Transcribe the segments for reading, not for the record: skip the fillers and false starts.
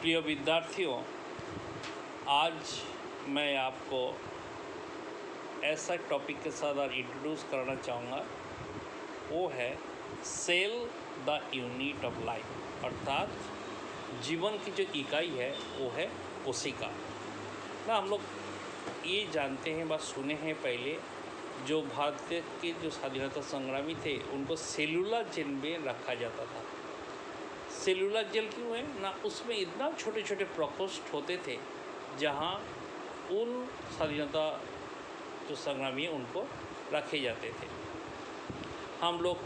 प्रिय विद्यार्थियों, आज मैं आपको ऐसा टॉपिक के साथ इंट्रोड्यूस करना चाहूँगा। वो है cell the unit of life, अर्थात जीवन की जो इकाई है वो है कोशिका ना। हम लोग ये जानते हैं, बात सुने हैं पहले, जो भारत के जो स्वाधीनता संग्रामी थे उनको सेलुलर जेल में रखा जाता था। सेलुलर जेल क्यों है ना, उसमें इतना छोटे छोटे प्रकोष्ठ होते थे जहाँ उन स्वाधीनता जो संग्रामी उनको रखे जाते थे। हम लोग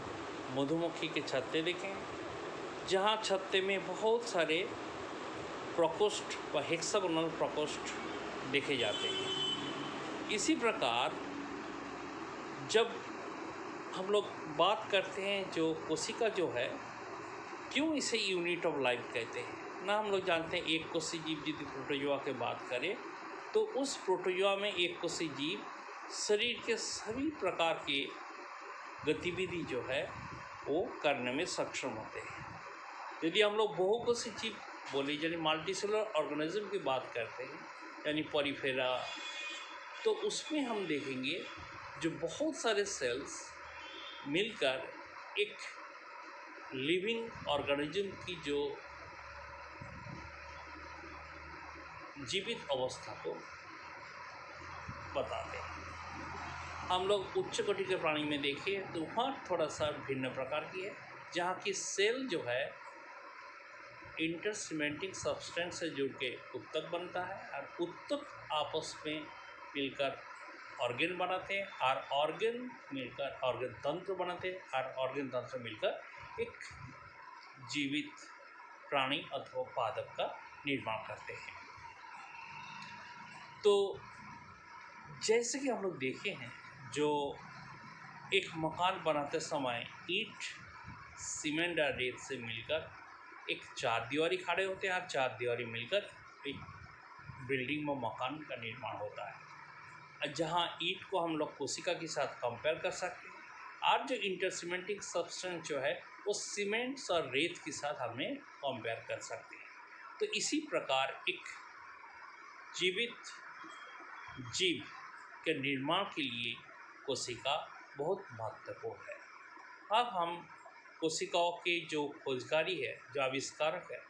मधुमक्खी के छत्ते देखें, जहाँ छत्ते में बहुत सारे प्रकोष्ठ व हेक्सागोनल प्रकोष्ठ देखे जाते हैं। इसी प्रकार जब हम लोग बात करते हैं जो कोशिका जो है, क्यों इसे यूनिट ऑफ लाइफ कहते हैं ना, हम लोग जानते हैं एक कोषी जीव यदि प्रोटोजोआ की बात करें तो उस प्रोटोजोआ में एक कोषी जीव शरीर के सभी प्रकार के गतिविधि जो है वो करने में सक्षम होते हैं। यदि हम लोग बहुकोषी जीव बोले यानी मल्टीसेलुलर ऑर्गेनिज्म की बात करते हैं यानी पॉलीफेरा, तो उसमें हम देखेंगे जो बहुत सारे सेल्स मिलकर एक लिविंग ऑर्गेनिज्म की जो जीवित अवस्था को बताते हैं। हम लोग उच्च कोटि के प्राणी में देखें तो वहाँ थोड़ा सा भिन्न प्रकार की है, जहाँ की सेल जो है इंटरसीमेंटिक सब्सटेंस से जुड़ के उत्तक बनता है और उत्तक आपस में मिलकर ऑर्गेन बनाते हैं और ऑर्गेन मिलकर ऑर्गेन तंत्र बनाते हैं और ऑर्गेन तंत्र मिलकर एक जीवित प्राणी अथवा पादप का निर्माण करते हैं। तो जैसे कि हम लोग देखे हैं, जो एक मकान बनाते समय ईंट, सीमेंट और रेत से मिलकर एक चार दीवारी खड़े होते हैं और चार दीवारी मिलकर एक बिल्डिंग व मकान का निर्माण होता है। जहाँ ईंट को हम लोग कोशिका के साथ कंपेयर कर सकते हैं और जो इंटरसीमेंटिक सब्सटेंस जो है वो सीमेंट्स और रेत के साथ हमें कंपेयर कर सकते हैं। तो इसी प्रकार एक जीवित जीव के निर्माण के लिए कोशिका बहुत महत्वपूर्ण है। अब हम कोशिकाओं के जो खोजकारी है, जो आविष्कारक है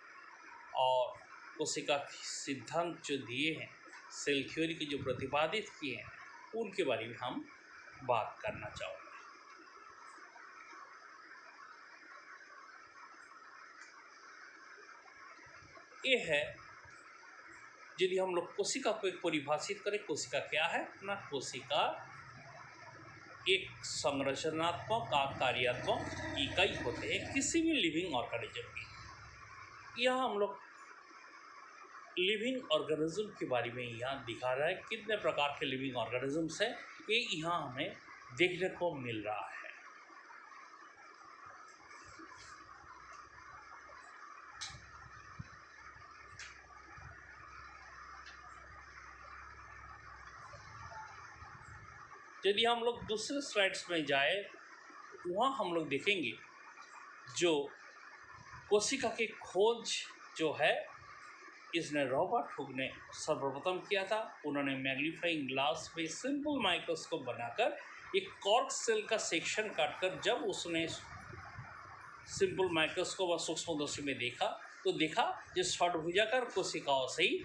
और कोशिका सिद्धांत जो दिए हैं, सेल थ्योरी के जो प्रतिपादित किए हैं, उनके बारे में हम बात करना चाहूँगा। ये है, यदि हम लोग कोशिका को एक परिभाषित करें, कोशिका क्या है ना, कोशिका एक संरचनात्मक कार्यात्मक इकाई होते हैं किसी भी लिविंग ऑर्गेनिज्म की। यह हम लोग लिविंग ऑर्गेनिज्म के बारे में यहाँ दिखा रहा है, कितने प्रकार के लिविंग ऑर्गेनिजम्स हैं ये यहाँ हमें देखने को मिल रहा है। यदि हम लोग दूसरे स्लाइड्स में जाए, वहाँ हम लोग देखेंगे जो कोशिका की खोज जो है इसने रॉबर्ट हुक ने सर्वप्रथम किया था। उन्होंने मैग्नीफाइंग ग्लास में सिंपल माइक्रोस्कोप बनाकर एक कॉर्क सेल का सेक्शन काटकर जब उसने सिंपल माइक्रोस्कोप और सूक्ष्मदर्शी में देखा तो देखा जो षड्भुजाकार कोशिकाओं से ही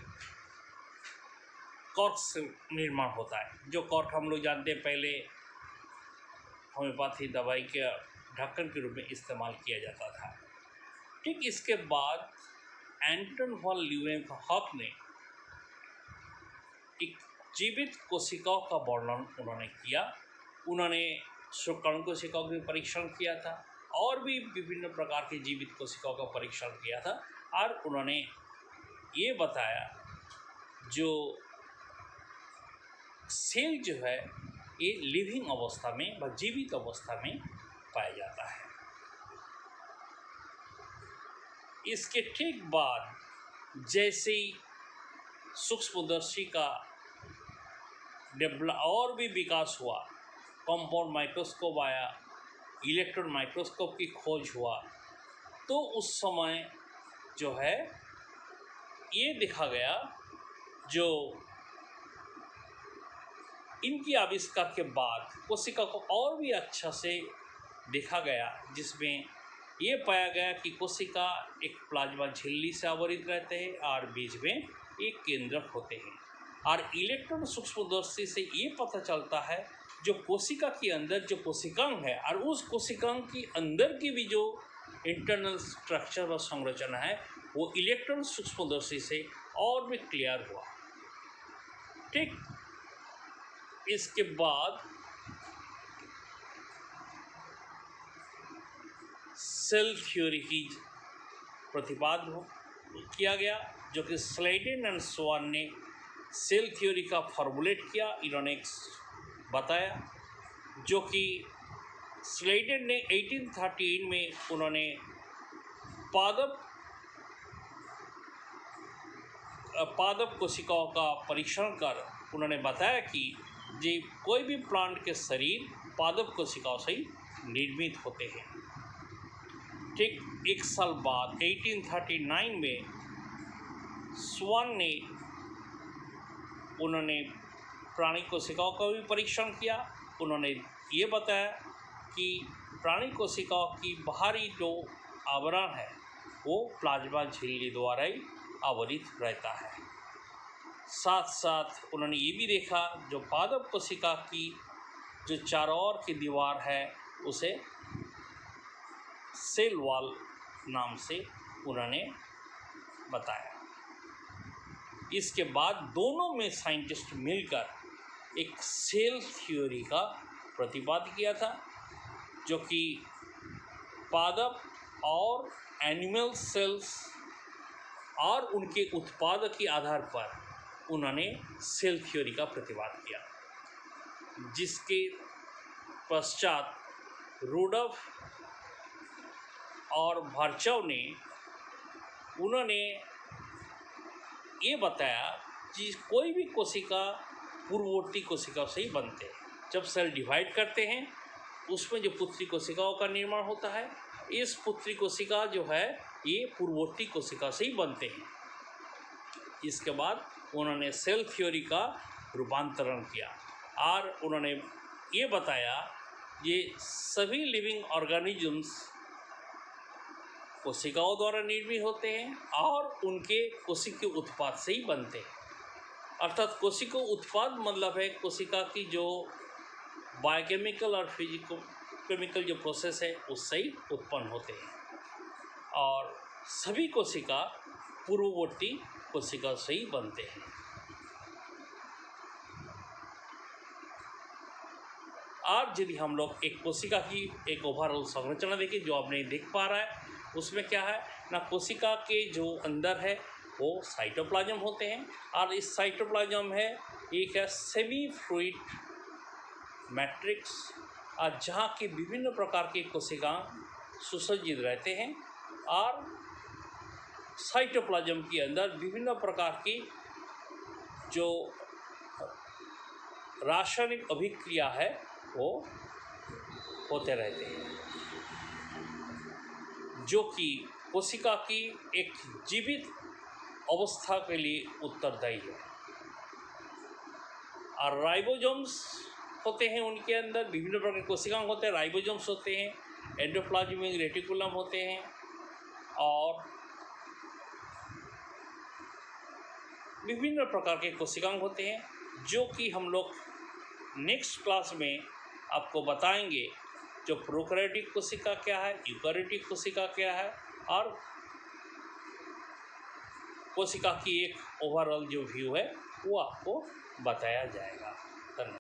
कॉर्क से निर्माण होता है। जो कॉर्क हम लोग जानते हैं पहले होम्योपैथी दवाई के ढक्कन के रूप में इस्तेमाल किया जाता था। ठीक इसके बाद एंटन वॉन ल्यूवेनहॉक ने एक जीवित कोशिकाओं का वर्णन उन्होंने किया। उन्होंने शुक्राणु कोशिकाओं का परीक्षण किया था और भी विभिन्न प्रकार की जीवित कोशिकाओं का परीक्षण किया था और उन्होंने ये बताया जो सेल जो है ये लिविंग अवस्था में व जीवित अवस्था में पाया जाता है। इसके ठीक बाद जैसे ही सूक्ष्मदर्शी का और भी विकास हुआ, कंपाउंड माइक्रोस्कोप आया, इलेक्ट्रॉन माइक्रोस्कोप की खोज हुआ, तो उस समय जो है ये देखा गया, जो इनकी आविष्कार के बाद कोशिका को और भी अच्छा से देखा गया, जिसमें ये पाया गया कि कोशिका एक प्लाज्मा झिल्ली से आवरित रहते हैं और बीच में एक केंद्रक होते हैं। और इलेक्ट्रॉन सूक्ष्मदर्शी से ये पता चलता है जो कोशिका के अंदर जो कोशिकांग है और उस कोशिकांग की अंदर की भी जो इंटरनल स्ट्रक्चर व संरचना है वो इलेक्ट्रॉन सूक्ष्मदर्शी से और भी क्लियर हुआ। ठीक, इसके बाद सेल थ्योरी की प्रतिपादन किया गया, जो कि स्लेडन एंड स्वान ने सेल थ्योरी का फॉर्मुलेट किया, इन्होंने बताया, जो कि स्लेडन ने 1838 में उन्होंने पादप कोशिकाओं का परीक्षण कर उन्होंने बताया कि जी कोई भी प्लांट के शरीर पादप कोशिकाओं से ही निर्मित होते हैं। ठीक एक साल बाद 1839 में स्वान ने उन्होंने प्राणी कोशिकाओं का भी परीक्षण किया। उन्होंने ये बताया कि प्राणी कोशिकाओं की बाहरी जो आवरण है वो प्लाज्मा झिल्ली द्वारा ही आवरित रहता है। साथ साथ उन्होंने ये भी देखा जो पादप कोशिका की जो चारों ओर की दीवार है उसे सेल वॉल नाम से उन्होंने बताया। इसके बाद दोनों में साइंटिस्ट मिलकर एक सेल थ्योरी का प्रतिपादन किया था, जो कि पादप और एनिमल सेल्स और उनके उत्पाद के आधार पर उन्होंने सेल थ्योरी का प्रतिपादन किया, जिसके पश्चात रुडोल्फ और वर्चोव ने उन्होंने ये बताया कि कोई भी कोशिका पूर्ववर्ती कोशिका से ही बनते हैं। जब सेल डिवाइड करते हैं उसमें जो पुत्री कोशिकाओं का निर्माण होता है, इस पुत्री कोशिका जो है ये पूर्ववर्ती कोशिका से ही बनते हैं। इसके बाद उन्होंने सेल थ्योरी का रूपांतरण किया और उन्होंने ये बताया ये सभी लिविंग ऑर्गेनिजम्स कोशिकाओं द्वारा निर्मित होते हैं और उनके कोशिकीय उत्पाद से ही बनते हैं। अर्थात कोशिकीय उत्पाद मतलब है कोशिका की जो बायोकेमिकल और फिजिको केमिकल जो प्रोसेस है उससे ही उत्पन्न होते हैं और सभी कोशिका पूर्ववर्ती कोशिका से ही बनते हैं। आज यदि हम लोग एक कोशिका की एक ओवरऑल संरचना देखें जो आपने देख पा रहा है, उसमें क्या है ना, कोशिका के जो अंदर है वो साइटोप्लाज्म होते हैं और इस साइटोप्लाज्म है एक है सेमी फ्लूइड मैट्रिक्स, और जहाँ की विभिन्न प्रकार के कोशिका सुसज्जित रहते हैं और साइटोप्लाज्म के अंदर विभिन्न प्रकार की जो रासायनिक अभिक्रिया है वो होते रहते हैं, जो कि कोशिका की एक जीवित अवस्था के लिए उत्तरदायी है। और राइबोसोम्स होते हैं, उनके अंदर विभिन्न प्रकार के कोशिकाएं होते हैं, राइबोसोम्स होते हैं, एंडोप्लाज्मिक रेटिकुलम होते हैं और विभिन्न प्रकार के कोशिकांग होते हैं, जो कि हम लोग नेक्स्ट क्लास में आपको बताएंगे। जो प्रोकैरियोटिक कोशिका क्या है, यूकैरियोटिक कोशिका क्या है और कोशिका की एक ओवरऑल जो व्यू है वो आपको बताया जाएगा। धन्यवाद।